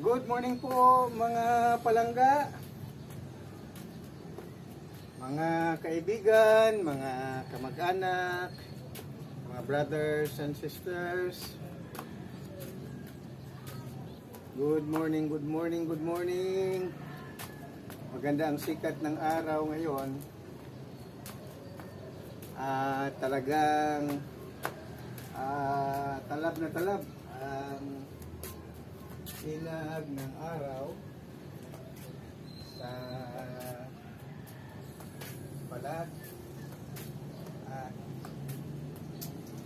Good morning po mga palangga, mga kaibigan, mga kamag-anak, mga brothers and sisters. Good morning, good morning, good morning. Maganda ang sikat ng araw ngayon. Talagang talab na talab ang sinag ng araw sa balat at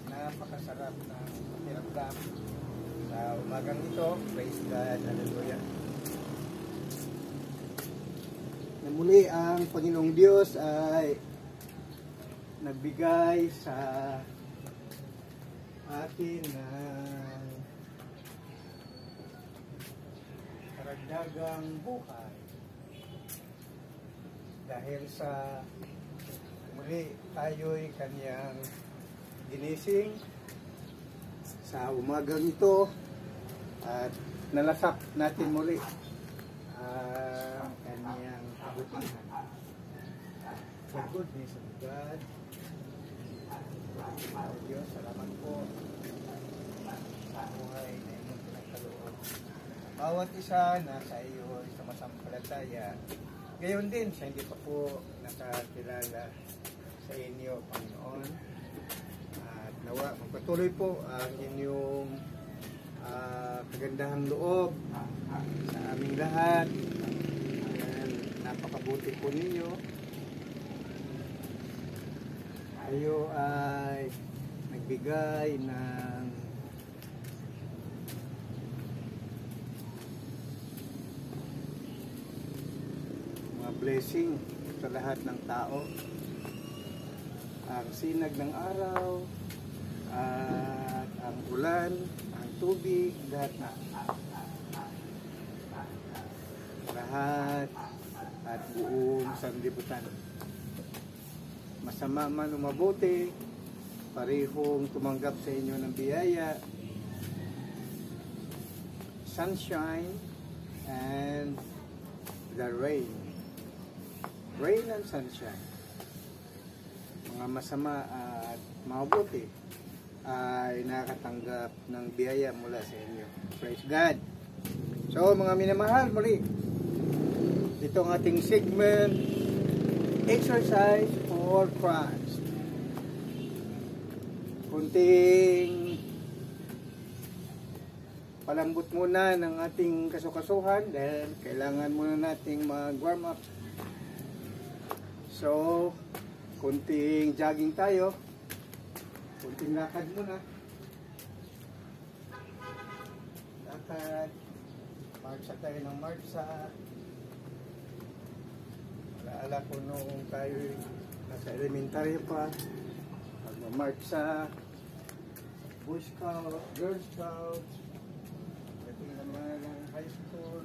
napakasarap ng pakiramdam sa umagang ito. Praise God, hallelujah. Na muli ang Panginoong Diyos ay nagbigay sa atin ng karagdagang buhay dahil sa muli tayo'y kanyang ginising sa umagang ito at nalasap natin muli ang kanyang kabutihan. The goodness of God. Diyos, salamat po sa buhay na inyong pinagkaloob. Bawat isa na sa iyo ay sumasampalataya. Gayon din sa hindi pa po nakakilala sa inyo, Panginoon. At nawa, magpatuloy po ang inyong kagandahang loob sa aming lahat. Ayan, napakabuti po ninyo. Kayo ay nagbigay ng mga blessing sa lahat ng tao. Ang sinag ng araw at ang ulan, ang tubig, lahat at buong sanlibutan. Masama man o mabuti, parehong tumanggap sa inyo ng biyaya, sunshine and the rain. Rain and sunshine. Mga masama at mabuti ay nakakatanggap ng biyaya mula sa inyo. Praise God! So mga minamahal, muli, ito ang ating segment, Exercise for Christ. Kunting palambot muna ng ating kasukasuhan dahil kailangan muna nating mag-warm up. So, kunting jogging tayo. Kunting lakad muna. Lakad. Marcha tayo ng marcha. Alaala ko noong tayo nasa elementary pa, magmamarcha, Boy Scout, Girl Scout, dating naman ng high school,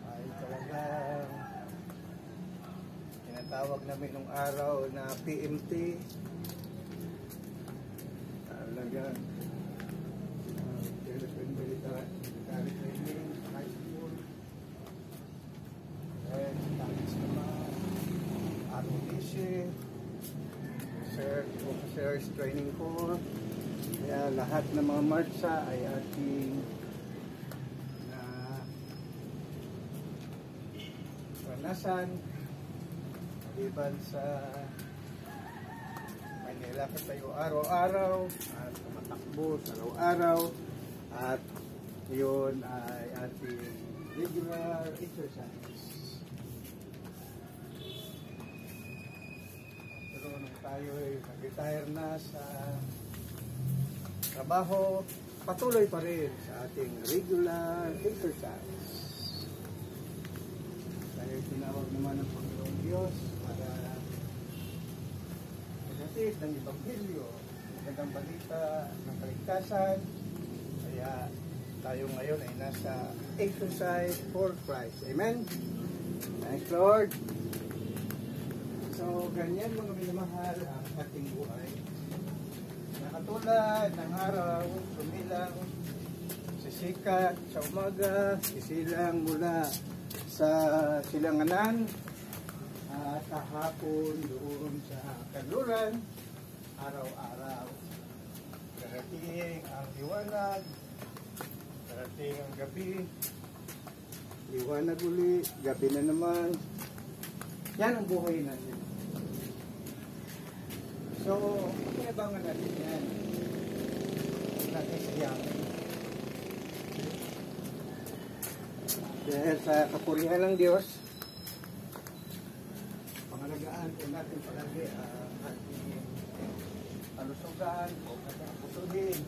ay talagang tinatawag namin nung araw na PMT. Talagang Philippine Military Training, high school. And tapos naman ROTC, Reserve Officers Training Corps. Kaya lahat ng mga marcha ay ating na ranasan maliban sa may nilakad tayo araw-araw at tumatakbo sa araw-araw at yun ay ating regular exercise. Tayo ay nag-retire na sa trabaho, patuloy pa rin sa ating regular exercise. Dahil tinawag naman ng Panginoong Diyos para maghatid ng Ebanghelyo, magandang balita ng kaligtasan. Kaya tayo ngayon ay nasa Exercise for Christ. Amen? Thanks Lord. So, ganyan mga minamahal ang ating buhay. Nakatulad ng araw, sumilang sa Sikat sa umaga, sisilang mula sa silanganan at hapon doon sa kanluran, araw-araw. Darating ang liwanag, darating ang gabi, liwanag uli, gabi na naman. Yan ang buhay natin. So, kinabangan natin yan. Natin siyang. Dahil sa kapurihan ng Diyos, pangalagaan po natin palagi ang ating kalusugan o katapusuhin.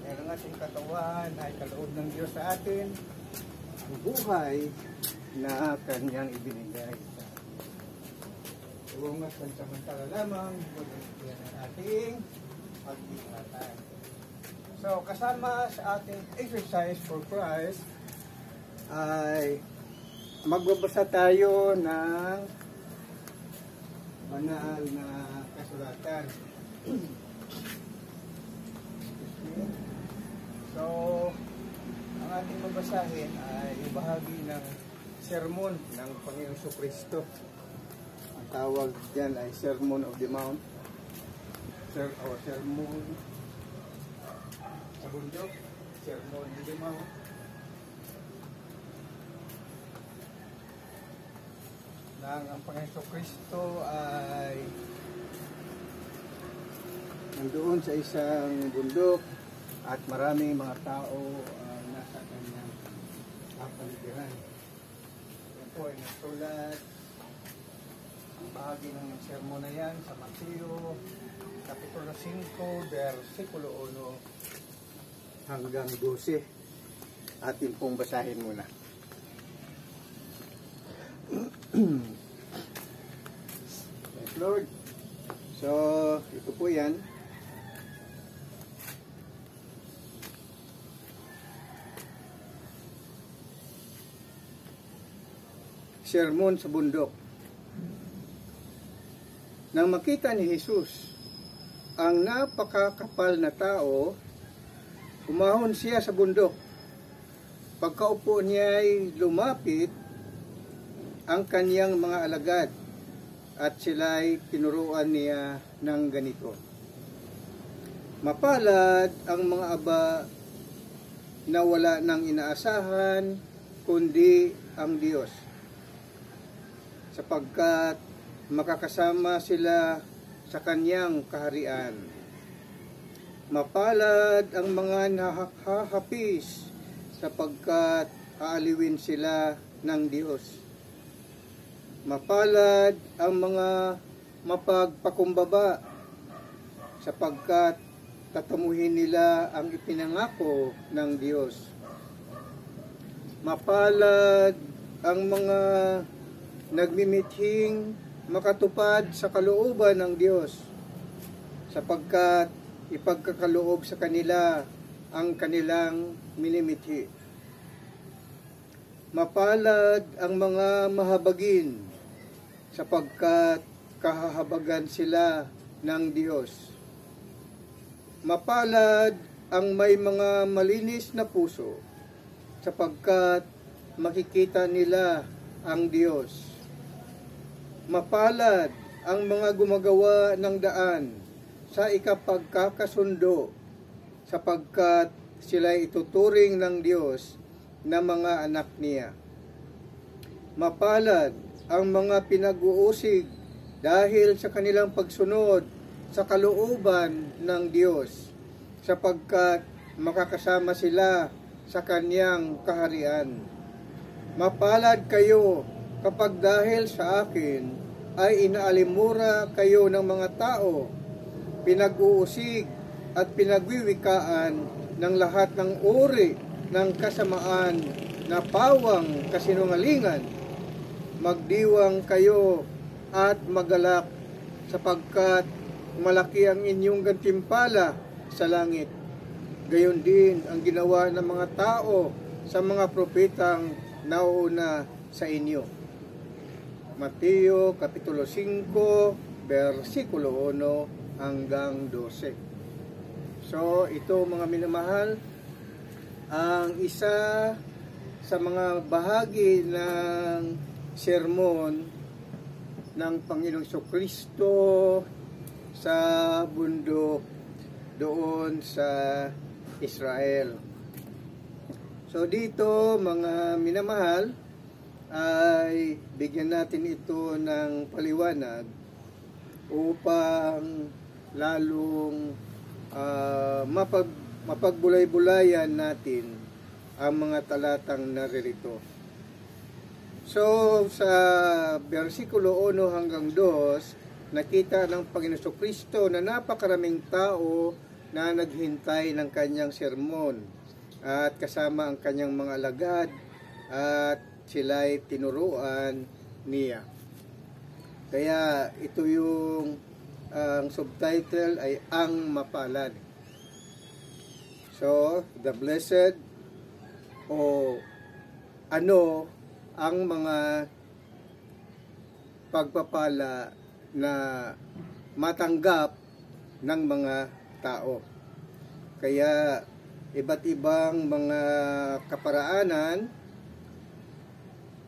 Dahil ang ating katawan ay kaloob ng Diyos sa atin, ang buhay na Kanyang ibinigay sa atin. Iwangat pansamantala lamang, yan ang ating pag-ingatan. So, kasama sa ating exercise for Christ, ay magbabasa tayo ng banal na kasulatan. So, ang ating babasahin ay bahagi ng sermon ng Panginoong Jesucristo. Ang tawag diyan ay Sermon of the Mount. Sermon sa bundok, Sermon of the Mount. Ang Panginoong Jesucristo ay nandoon sa isang bundok at maraming mga tao nasa kanyang kapaligiran. Yan po ay nasulat ang bahagi ng sermon na yan sa Mateo Kapitulo 5, versikulo 1 hanggang 12. Atin pong basahin muna. Yes, Lord. So, ito po yan. Sermon sa bundok. Nang makita ni Jesus ang napakakapal na tao, umahon siya sa bundok. Pagkaupo niya ay lumapit ang kaniyang mga alagad at sila'y tinuruan niya ng ganito. Mapalad ang mga aba na wala nang inaasahan kundi ang Diyos, sapagkat makakasama sila sa kaniyang kaharian. Mapalad ang mga nahahapis sapagkat aaliwin sila ng Diyos. Mapalad ang mga mapagpakumbaba sapagkat tatamuhin nila ang ipinangako ng Diyos. Mapalad ang mga nagmimithing makatupad sa kalooban ng Diyos sapagkat ipagkakaloob sa kanila ang kanilang minimithi. Mapalad ang mga mahabagin sapagkat kahahabagan sila ng Diyos. Mapalad ang may mga malinis na puso sapagkat makikita nila ang Diyos. Mapalad ang mga gumagawa ng daan sa ikapagkakasundo sapagkat sila ituturing ng Diyos na mga anak niya. Mapalad ang mga pinag-uusig dahil sa kanilang pagsunod sa kalooban ng Diyos, sapagkat makakasama sila sa kaniyang kaharian. Mapalad kayo kapag dahil sa akin ay inaalimura kayo ng mga tao, pinag-uusig at pinagwiwikaan ng lahat ng uri ng kasamaan na pawang kasinungalingan. Magdiwang kayo at magalak sapagkat malaki ang inyong gantimpala sa langit. Gayon din ang ginawa ng mga tao sa mga propetang nauuna sa inyo. Mateo Kapitulo 5, versikulo 1 hanggang 12. So, ito mga minamahal, ang isa sa mga bahagi ng sermon ng Panginoong Kristo sa bundok doon sa Israel. So dito mga minamahal, ay bigyan natin ito ng paliwanag upang lalong mapagbulay-bulayan natin ang mga talatang naririto. So sa versikulo 1 hanggang 2, nakita ng Panginoon Kristo na napakaraming tao na naghintay ng kanyang sermon at kasama ang kanyang mga alagad at sila'y tinuruan niya. Kaya ito yung ang subtitle ay Ang Mapalad. So, the blessed o ano ang mga pagpapala na matanggap ng mga tao. Kaya iba't ibang mga kaparaanan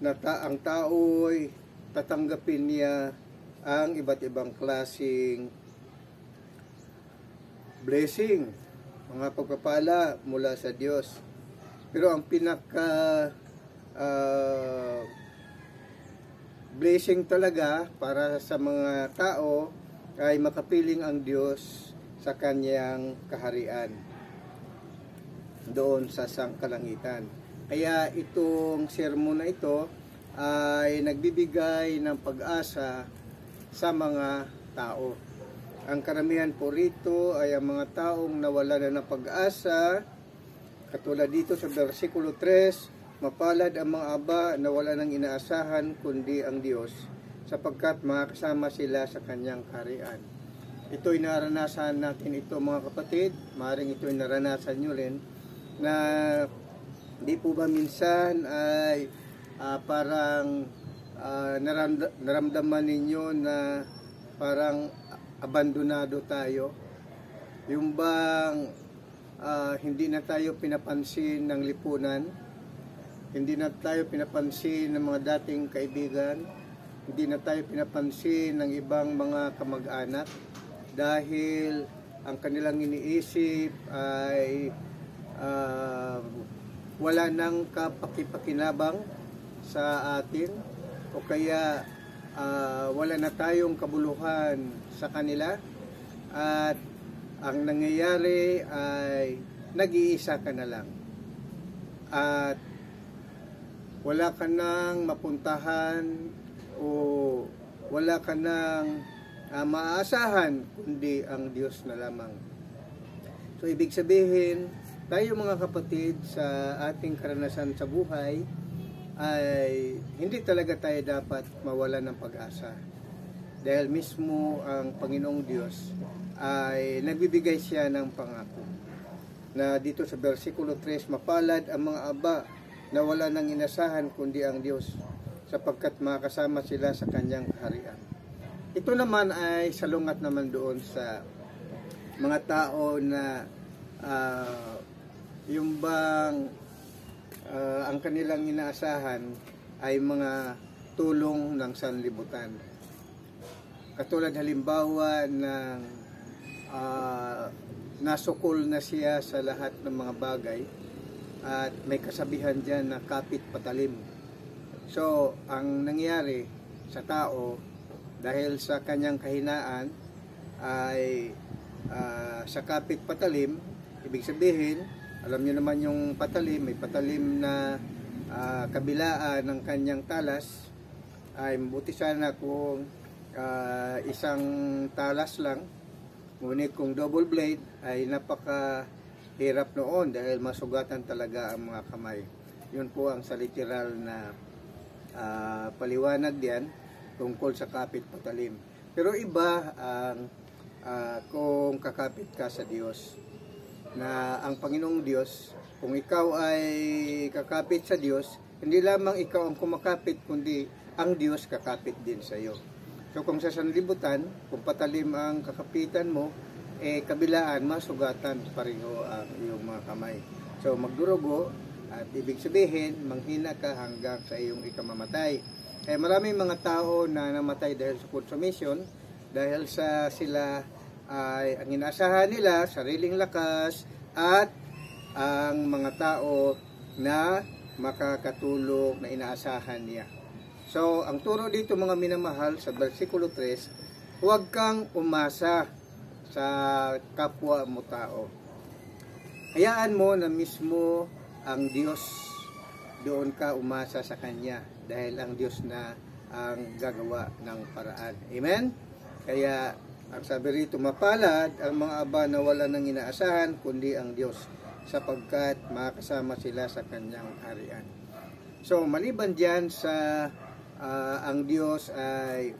na ang tao'y tatanggapin niya ang iba't ibang klaseng blessing, mga pagpapala mula sa Diyos. Pero ang pinaka blessing talaga para sa mga tao ay makapiling ang Diyos sa kanyang kaharian doon sa sangkalangitan. Kaya itong sermon na ito ay nagbibigay ng pag-asa sa mga tao. Ang karamihan po rito ay ang mga taong nawala na ng pag-asa. Katulad dito sa versikulo 3, mapalad ang mga aba na wala nang inaasahan kundi ang Diyos, sapagkat makakasama sila sa kanyang kaharian. Ito'y naranasan natin ito mga kapatid, maaaring ito'y naranasan nyo rin, na di po ba minsan ay parang naramdaman ninyo na parang abandonado tayo, yung bang hindi na tayo pinapansin ng lipunan, hindi na tayo pinapansin ng mga dating kaibigan, hindi na tayo pinapansin ng ibang mga kamag-anak dahil ang kanilang iniisip ay wala nang kapakipakinabang sa atin, o kaya wala na tayong kabuluhan sa kanila, at ang nangyayari ay nag-iisa ka na lang at wala ka nang mapuntahan o wala ka nang maaasahan kundi ang Diyos na lamang. So ibig sabihin, tayo mga kapatid, sa ating karanasan sa buhay ay hindi talaga tayo dapat mawalan ng pag-asa, dahil mismo ang Panginoong Diyos ay nagbibigay siya ng pangako na dito sa versikulo 3, mapalad ang mga aba na wala nang inasahan kundi ang Diyos, sapagkat makakasama sila sa kanyang kaharian. Ito naman ay salungat naman doon sa mga tao na yung bang ang kanilang inaasahan ay mga tulong ng sanlibutan. Katulad halimbawa ng nasukol na siya sa lahat ng mga bagay at may kasabihan dyan na kapit patalim. So, ang nangyari sa tao dahil sa kanyang kahinaan ay sa kapit patalim, ibig sabihin, alam niyo naman yung patalim, may patalim na kabilaan ng kanyang talas, ay mabuti sana kung isang talas lang, ngunit kung double blade ay napakahirap noon dahil masugatan talaga ang mga kamay. Yun po ang sa literal na paliwanag diyan tungkol sa kapit patalim. Pero iba ang kung kakapit ka sa Diyos, na ang Panginoong Diyos, kung ikaw ay kakapit sa Diyos, hindi lamang ikaw ang kumakapit, kundi ang Diyos kakapit din sa iyo. So kung sa sanlibutan, kung patalim ang kakapitan mo, kabilaan, masugatan pareho ang iyong mga kamay. So magdurugo at ibig sabihin manghina ka hanggang sa iyong ikamamatay. Kaya maraming mga tao na namatay dahil sa consumption, dahil sa sila ay ang inaasahan nila sariling lakas at ang mga tao na makakatulong na inaasahan niya. So ang turo dito mga minamahal sa versikulo 3, huwag kang umasa sa kapwa mo tao. Hayaan mo na mismo ang Diyos, doon ka umasa sa Kanya dahil ang Diyos na ang gagawa ng paraan. Amen? Kaya ang sabi rito, mapalad ang mga aba na wala nang inaasahan kundi ang Diyos, sapagkat makasama sila sa Kanyang harian. So maliban diyan sa ang Diyos ay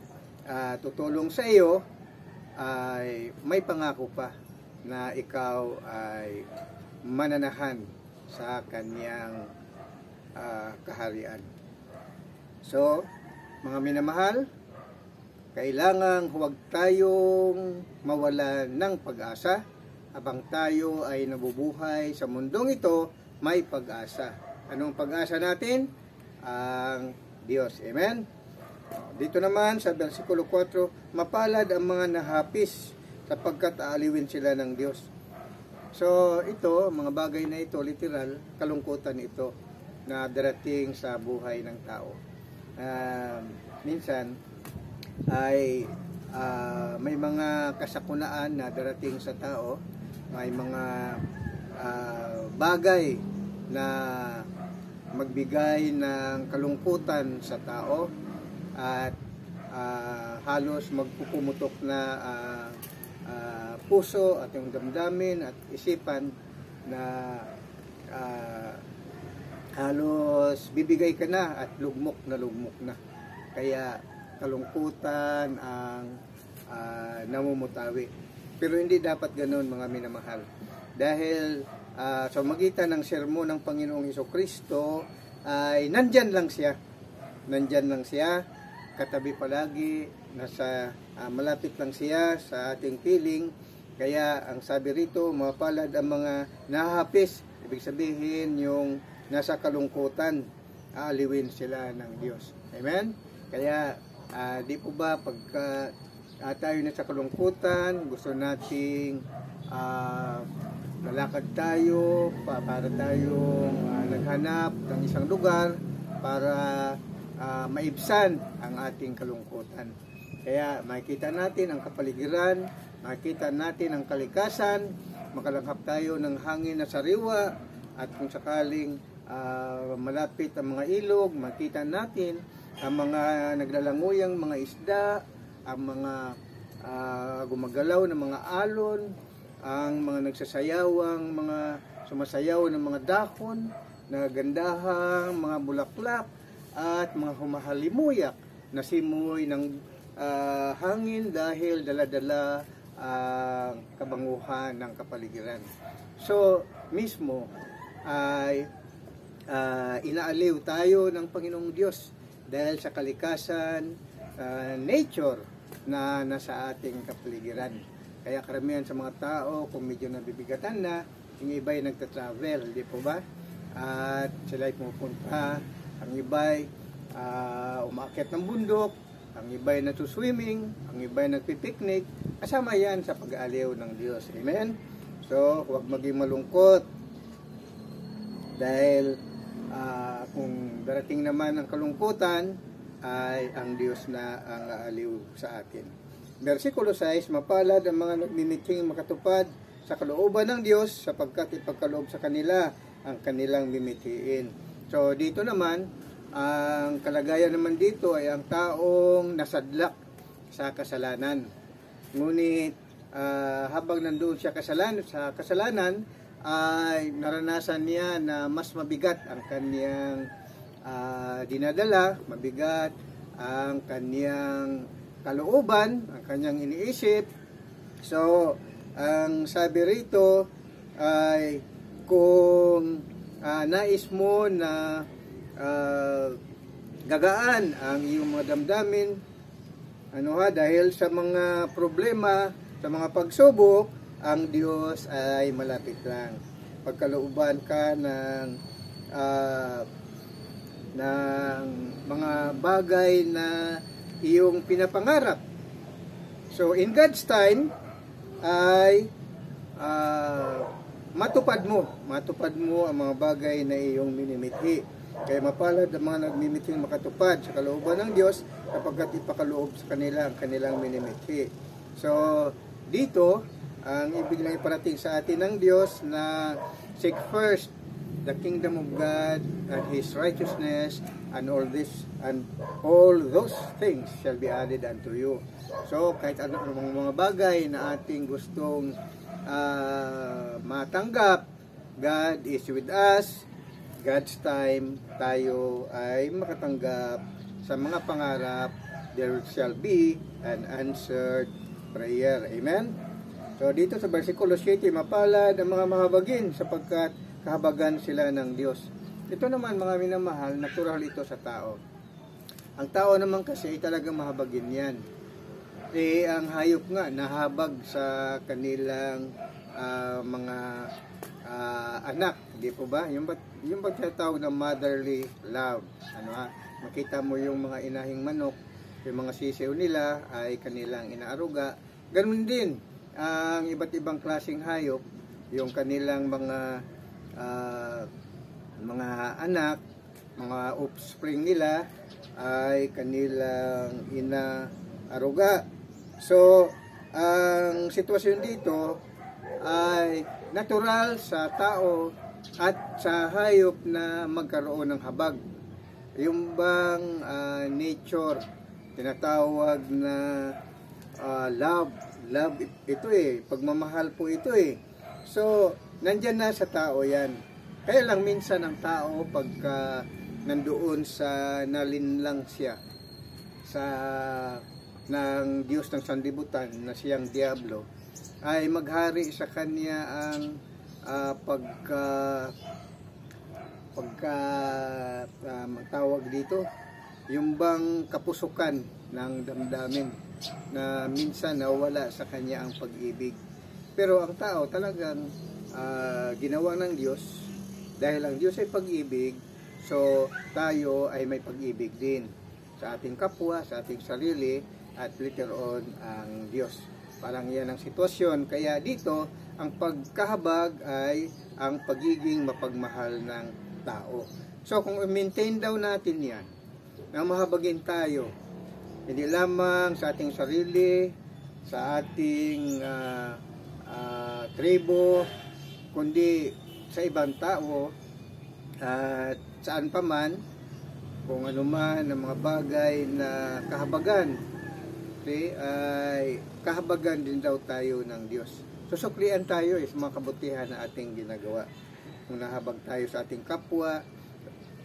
tutulong sa iyo, ay may pangako pa na ikaw ay mananahan sa Kanyang kaharian. So, mga minamahal, kailangang huwag tayong mawala ng pag-asa. Habang tayo ay nabubuhay sa mundong ito, may pag-asa. Anong pag-asa natin? Ang Diyos. Amen? Dito naman sa versikulo 4, mapalad ang mga nahapis sapagkat aaliwin sila ng Diyos. So ito, mga bagay na ito, literal, kalungkutan ito na darating sa buhay ng tao. Minsan ay may mga kasakunaan na darating sa tao, may mga bagay na magbigay ng kalungkutan sa tao at halos magpupumutok na puso at yung damdamin at isipan na halos bibigay ka na at lugmok na. Kaya kalungkutan ang namumutawi. Pero hindi dapat ganoon mga minamahal. Dahil sa magitan ng sermon ng Panginoong Hesukristo ay nandyan lang siya, katabi palagi, nasa malapit lang siya sa ating piling. Kaya ang sabi rito, mapalad ang mga nahapis, ibig sabihin yung nasa kalungkutan, aaliwin sila ng Diyos. Amen? Kaya di po ba pagka tayo na sa kalungkutan, gusto nating lalakad tayo para tayong naghanap ng isang lugar para maibsan ang ating kalungkutan. Kaya makikita natin ang kapaligiran, makikita natin ang kalikasan, makalanghap tayo ng hangin na sariwa, at kung sakaling malapit ang mga ilog, makita natin ang mga naglalanguyang mga isda, ang mga gumagalaw na mga alon, ang mga nagsasayawang mga sumasayaw ng mga dahon, nagandahang mga bulaklak, at mga humahalimuyak na simoy ng hangin dahil dala-dala ang kabanguhan ng kapaligiran. So, mismo ay inaaliw tayo ng Panginoong Diyos dahil sa kalikasan, nature na nasa ating kapaligiran. Kaya karamihan sa mga tao, kung medyo nabibigatan na, yung iba ay nagta-travel, di po ba? At sila ay pumupunta, ang iba ay umaakyat ng bundok, ang iba ay nagsuswimming, ang iba ay nagpipiknik, kasama yan sa pag-aaliw ng Diyos. Amen? So, huwag maging malungkot dahil kung darating naman ang kalungkutan, ay ang Diyos na ang aaliw sa atin. Versikulo 6, mapalad ang mga nagmimitsing makatupad sa kalooban ng Diyos sapagkat ipagkaloob sa kanila ang kanilang mimitiin. So dito naman, ang kalagayan naman dito ay ang taong nasadlak sa kasalanan. Ngunit habang nandoon siya sa kasalanan, ay naranasan niya na mas mabigat ang kanyang dinadala, mabigat ang kanyang kalooban, ang kanyang iniisip. So, ang sabi rito ay kung nais mo na gagaan ang iyong mga damdamin, dahil sa mga problema, sa mga pagsubok, ang Diyos ay malapit lang. pagkalooban ka ng mga bagay na iyong pinapangarap. So in God's time ay matupad mo ang mga bagay na iyong minimithi. Kaya mapalad ang mga nagmimithing makatupad sa kalooban ng Diyos kapagkat ipakaloob sa kanila ang kanilang minimithi. So dito ang ibig na iparating sa atin ng Diyos na seek first the kingdom of God and His righteousness, and all those things shall be added unto you. So kahit anong mga bagay na ating gustong matanggap, God is with us. God's time, tayo ay makatanggap sa mga pangarap. There shall be an answered prayer. Amen? So dito sa versikulo 7, mapalad ang mga mahabagin sapagkat kahabagan sila ng Diyos. Ito naman mga minamahal, natural ito sa tao. Ang tao naman kasi ay talagang mahabagin yan. Ang hayop nga nahabag sa kanilang mga anak, di po ba? Yung ba tinatawag na motherly love? Makita mo yung mga inahing manok, yung mga sisiw nila ay kanilang inaaruga. Ganun din ang iba't ibang klaseng hayop, yung kanilang mga anak, mga offspring nila ay kanilang inaaruga. So ang sitwasyon dito ay natural sa tao at sa hayop na magkaroon ng habag. Yung bang nature, tinatawag na love ito pagmamahal po ito So, nandyan na sa tao yan. Kaya lang minsan ang tao pagka nandoon sa nalinlang siya sa ng Diyos ng sanlibutan na siyang Diablo, ay maghari sa kanya ang tawag dito, yung bang kapusukan ng damdamin na minsan nawala sa kanya ang pag-ibig. Pero ang tao talagang ginawa ng Diyos, dahil ang Diyos ay pag-ibig, so tayo ay may pag-ibig din sa ating kapwa, sa ating sarili, at later on ang Diyos. Parang yan ang sitwasyon. Kaya dito, ang pagkahabag ay ang pagiging mapagmahal ng tao. So kung i-maintain daw natin yan, na mahabagin tayo, hindi lamang sa ating sarili, sa ating tribo, kundi sa ibang tao, at saan pa man, kung ano man ang mga bagay na kahabagan, ay kahabagan din daw tayo ng Diyos. Susuklian tayo sa mga kabutihan na ating ginagawa. Kung nahabag tayo sa ating kapwa,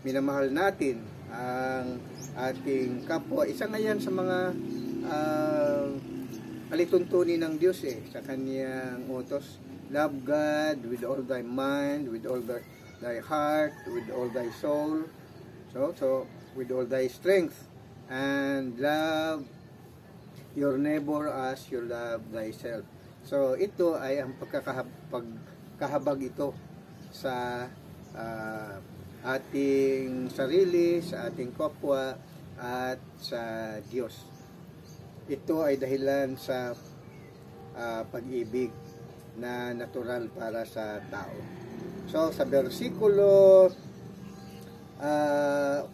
minamahal natin ang ating kapwa. Isa nga yan sa mga alituntunin ng Diyos sa kanyang utos. Love God with all thy mind, with all thy heart, with all thy soul, so with all thy strength, and love your neighbor as you love thyself. So ito ay ang pagkakahabag ito sa ating sarili, sa ating kapwa, at sa Diyos. Ito ay dahilan sa pag-ibig na natural para sa tao. So sa versikulo 8,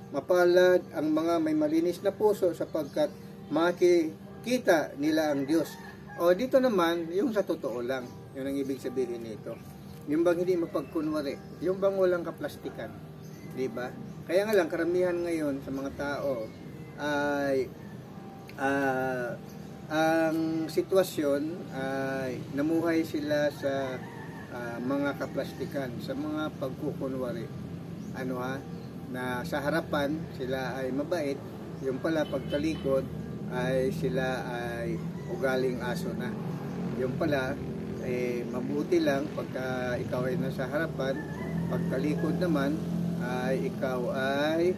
mapalad ang mga may malinis na puso sapagkat makikita nila ang Diyos. O dito naman, yung sa totoo lang, yun ang ibig sabihin nito. Yung bang hindi mapagkunwari, yung bang walang kaplastikan, di ba? Kaya nga lang, karamihan ngayon sa mga tao ay ang sitwasyon ay namuhay sila sa mga kaplastikan, sa mga pagkukunwari. Na sa harapan sila ay mabait, yung pala pagtalikod ay sila ay ugaling aso na. Yung pala mabuti lang pagka ikaw ay nasa harapan, pagtalikod naman ay ikaw ay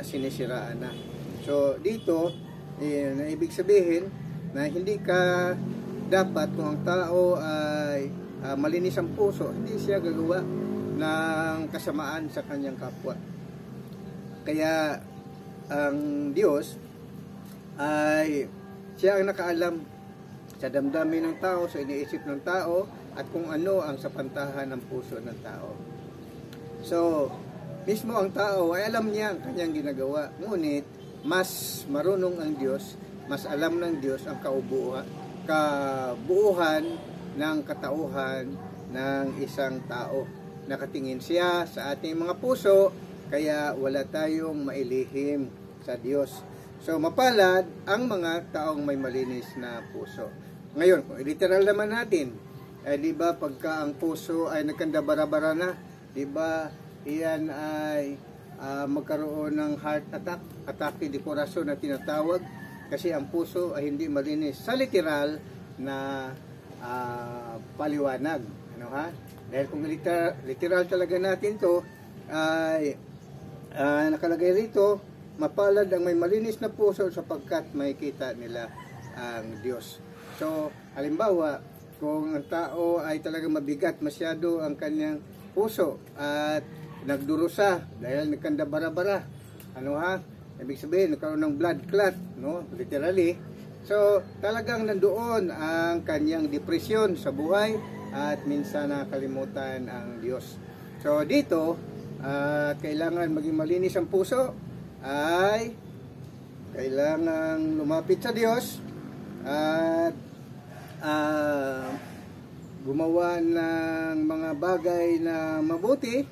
sinisiraan na. So dito na ibig sabihin na hindi ka dapat, kung ang tao ay malinis ang puso, hindi siya gagawa ng kasamaan sa kanyang kapwa. Kaya ang Diyos ay siya ang nakaalam sa damdamin ng tao, sa iniisip ng tao, at kung ano ang sapantahan ng puso ng tao. So, mismo ang tao ay alam niya ang kanyang ginagawa. Ngunit, mas marunong ang Diyos, mas alam ng Diyos ang kabuuhan ng katauhan ng isang tao. Nakatingin siya sa ating mga puso, kaya wala tayong mailihim sa Diyos. So, mapalad ang mga taong may malinis na puso. Ngayon, kung literal naman natin, di ba pagka ang puso ay nagkanda-bara-bara na, di ba iyan ay magkaroon ng heart attack, atake di corazon na tinatawag, kasi ang puso ay hindi malinis sa literal na paliwanag. Ano ha? Dahil kung literal talaga natin to, ay nakalagay rito, mapalad ang may malinis na puso sapagkat makikita nila ang Diyos. So, halimbawa, kung ang tao ay talagang mabigat masyado ang kanyang puso at nagdurusa dahil nagkanda bara-bara, ano ha? Ibig sabihin, nagkaroon ng blood clot, no? Literally. So, talagang nandoon ang kanyang depresyon sa buhay at minsan nakalimutan ang Diyos. So, dito, kailangan maging malinis ang puso, ay kailangan lumapit sa Diyos at gumawa ng mga bagay na mabuti,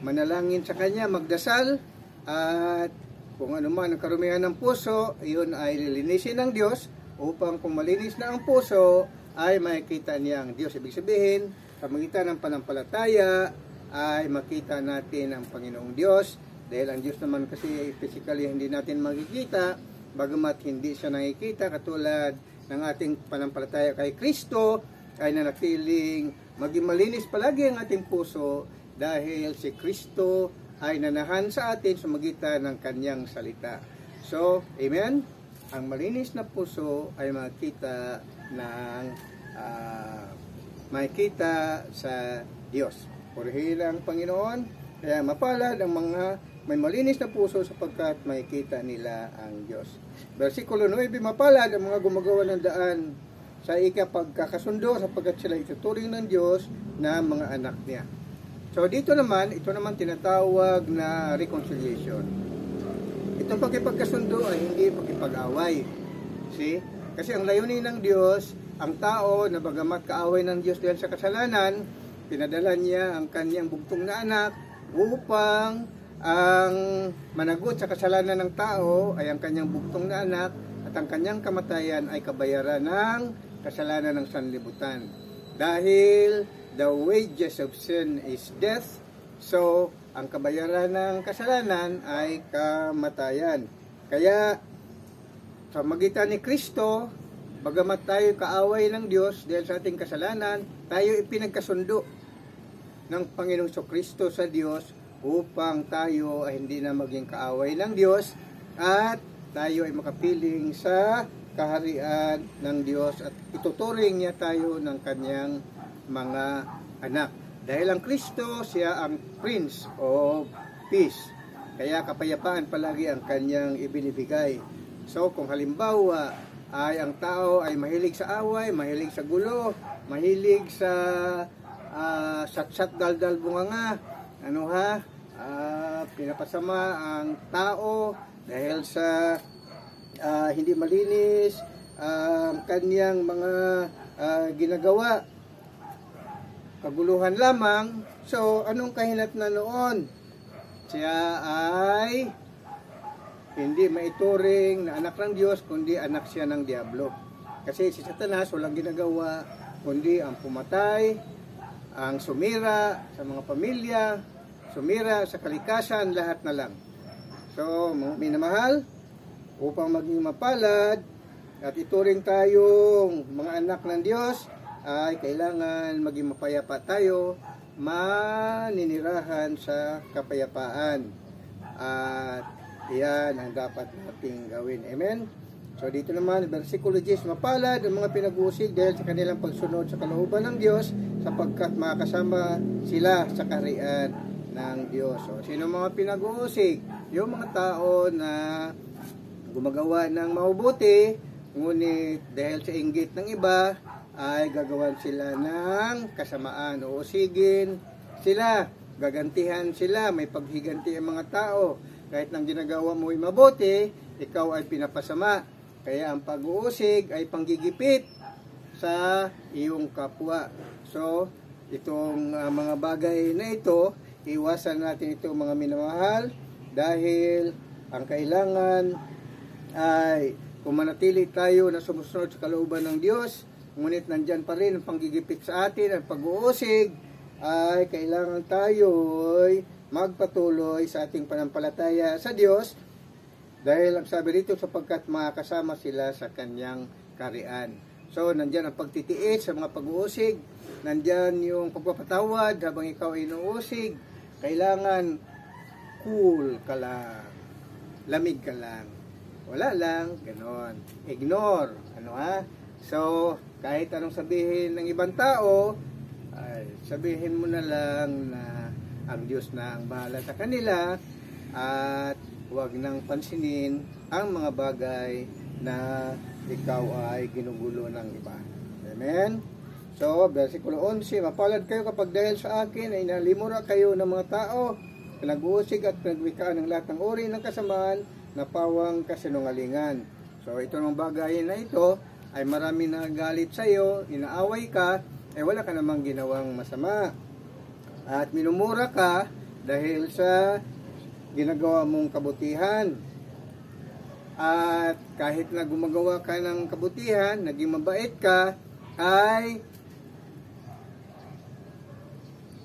manalangin sa Kanya, magdasal, at kung ano man ang karumihan ng puso, iyon ay lilinisin ng Diyos upang kung malinis na ang puso, ay makikita niya ang Diyos. Ibig sabihin, pamagitan ng panampalataya, ay makita natin ang Panginoong Diyos, dahil ang Diyos naman kasi physically hindi natin makikita, bagamat hindi siya nakikita, katulad ng ating panampalataya kay Kristo, ay nanatiling maging malinis palagi ang ating puso dahil si Kristo ay nanahan sa atin sa magitan ng kanyang salita. So, amen? Ang malinis na puso ay makita sa Diyos. Purihin ang Panginoon, kaya mapalad ang mga may malinis na puso sapagkat makikita nila ang Diyos. Versikulo 9, mapalad ang mga gumagawa ng daan sa ikapagkakasundo sapagkat sila ituturing ng Diyos na mga anak niya. So ito naman tinatawag na reconciliation. Itong pagkipagkasundo ay hindi pagkipag-away. See? Kasi ang layunin ng Diyos, ang tao na bagamat kaaway ng Diyos dahil sa kasalanan, pinadala niya ang kanyang bugtong na anak upang ang managot sa kasalanan ng tao ay ang kanyang bugtong na anak at ang kanyang kamatayan ay kabayaran ng kasalanan ng sanlibutan. Dahil the wages of sin is death, so ang kabayaran ng kasalanan ay kamatayan. Kaya sa magitan ni Kristo, bagamat tayo kaaway ng Diyos dahil sa ating kasalanan, tayo ipinagkasundo ng Panginoong Kristo sa Diyos upang tayo ay hindi na maging kaaway ng Diyos at tayo ay makapiling sa kaharian ng Diyos at ituturing niya tayo ng kanyang mga anak. Dahil ang Kristo, siya ang Prince of Peace. Kaya kapayapaan palagi ang kanyang ibinibigay. So kung halimbawa ay ang tao ay mahilig sa away, mahilig sa gulo, mahilig sa satsat daldal bunganga, pinapasama ang tao dahil sa hindi malinis ang kanyang mga ginagawa, kaguluhan lamang. So anong kahinatnan noon? Siya ay hindi maituring na anak ng Diyos, kundi anak siya ng Diablo. Kasi si Satanas walang ginagawa kundi ang pumatay, ang sumira sa mga pamilya, sumira sa kalikasan, lahat na lang. So, mga minamahal, upang maging mapalad at ituring tayong mga anak ng Diyos, ay kailangan maging mapayapa tayo, maninirahan sa kapayapaan. At iyan ang dapat nating gawin. Amen? So dito naman, versikulo 10, mapalad ang mga pinag-uusig dahil sa kanilang pagsunod sa kalooban ng Diyos, sapagkat makakasama sila sa kaharian ng Diyos. So sino mga pinag-uusig? Yung mga tao na gumagawa ng mabubuti, ngunit dahil sa inggit ng iba, ay gagawan sila ng kasamaan. Uusigin sila, gagantihan sila, may paghiganti ang mga tao. Kahit nang ginagawa mo ay mabuti, ikaw ay pinapasama. Kaya ang pag-uusig ay panggigipit sa iyong kapwa. So, itong mga bagay na ito, iwasan natin ito mga minamahal, dahil ang kailangan ay kung manatili tayo na sumusunod sa kalooban ng Diyos, ngunit nandyan pa rin ang panggigipit sa atin, ang pag-uusig, ay kailangan tayo ay magpatuloy sa ating panampalataya sa Diyos, dahil ang sabi rito, sapagkat makakasama sila sa kanyang kaharian. So, nandyan ang pagtitiis sa mga pag-uusig, nandyan yung pagpapatawad habang ikaw ay inuusig. Kailangan cool ka lang, lamig ka lang, wala lang, ganon. Ignore, So, kahit anong sabihin ng ibang tao, ay sabihin mo na lang na ang Diyos na ang bahala sa kanila, at huwag nang pansinin ang mga bagay na ikaw ay ginugulo ng iba. Amen? So, versikulo 11, mapalad kayo kapag dahil sa akin ay nalimura kayo ng mga tao, pinag-uusig at pinagwikaan ng lahat ng uri ng kasamaan na pawang kasinungalingan. So, ito ng bagay na ito ay marami nagalit sa iyo, inaaway ka, ay wala ka namang ginawang masama. At minumura ka dahil sa ginagawa mong kabutihan. At kahit na gumagawa ka ng kabutihan, naging mabait ka, ay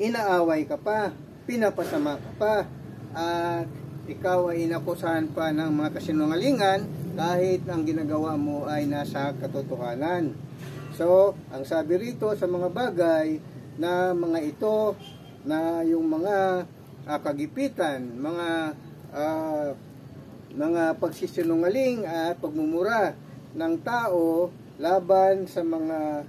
inaaway ka pa, pinapasama ka pa, at ikaw ay inakusahan pa ng mga kasinungalingan kahit ang ginagawa mo ay nasa katotohanan. So, ang sabi rito sa mga bagay na mga ito, na yung mga kagipitan, mga pagsisinungaling at pagmumura ng tao laban sa mga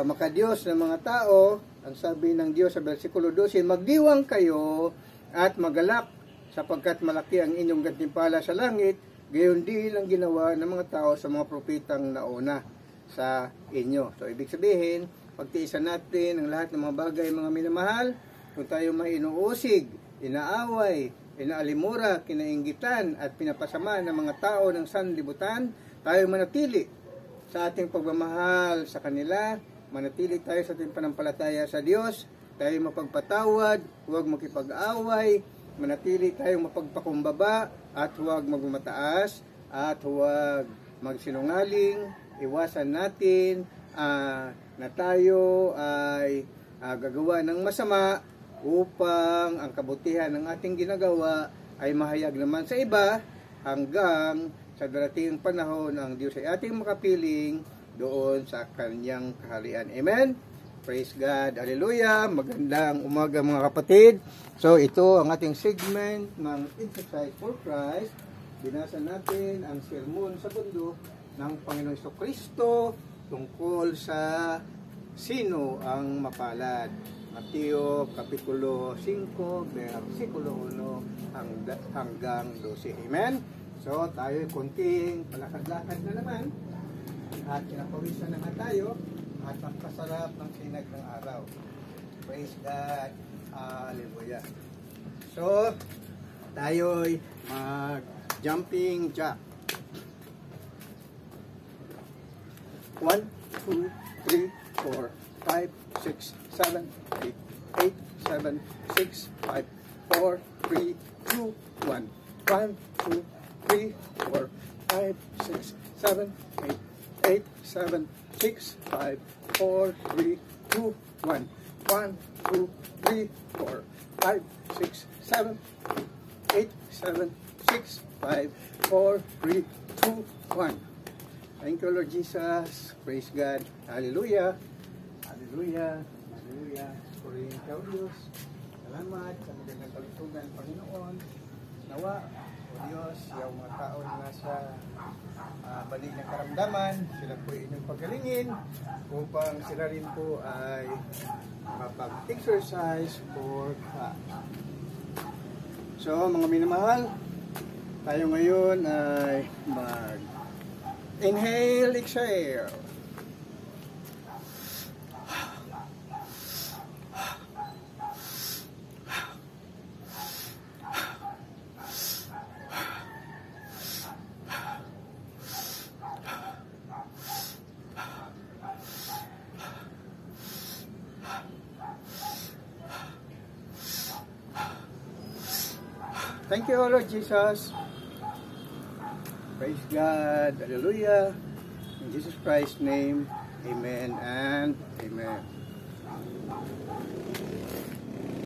makadiyos na mga tao, ang sabi ng Diyos sa versikulo 12, magdiwang kayo at magalak, sapagkat malaki ang inyong gantimpala sa langit, gayon din ang ginawa ng mga tao sa mga propetang nauna sa inyo. So, ibig sabihin, pagtiisan natin ang lahat ng mga bagay, mga minamahal, kung tayo may inuusig, inaaway, inaalimura, kinainggitan, at pinapasama ng mga tao ng sanlibutan, tayo manatili sa ating pagmamahal sa kanila, manatili tayo sa ating panampalataya sa Diyos, tayo mapagpatawad, huwag makipag-away, manatili tayong mapagpakumbaba, at huwag magmataas, at huwag magsinungaling, iwasan natin na tayo ay gagawa ng masama, upang ang kabutihan ng ating ginagawa ay mahayag naman sa iba, hanggang sa darating panahon ang Diyos ay ating makapiling doon sa kanyang kaharian. Amen? Praise God. Hallelujah. Magandang umaga mga kapatid. So ito ang ating segment ng Exercise for Christ. Binasa natin ang sermon sa bundok ng Panginoong Jesucristo tungkol sa sino ang mapalad. Mateo Kapitulo 5, versikulo 1 hanggang 12. Amen? So, tayo konting palakad-lakad na naman. At kinapawisan naman tayo. At magpasarap ng sinag ng araw. Praise God. Hallelujah. So, tayo'y mag-jumping jack. 1, 2, 3, 4, 5, 6, 7, 8, 7, 6, 5, 4, 3, 2, 1. 1, 2, 3, 4, 5, 6, 7, 8, 7, 6, 5, 4, 3, 2, 1. 1, 2, 3, 4, 5, 6, 7, 8, 7, 6, 5, 4, 3, 2, 1. Thank you, Lord Jesus. Praise God. Hallelujah. Hallelujah. Hallelujah. Purihin ka, Diyos. Salamat sa magandang kalusugan, Panginoon. Nawa, o Diyos, yung mga tao na nasa balik ng karamdaman, sila po inyong pagalingin upang sila rin po ay makapag-exercise for God. So, mga minamahal, tayo ngayon ay mag-inhale, exhale. Thank you, Lord Jesus. Praise God. Hallelujah. In Jesus Christ's name, amen and amen.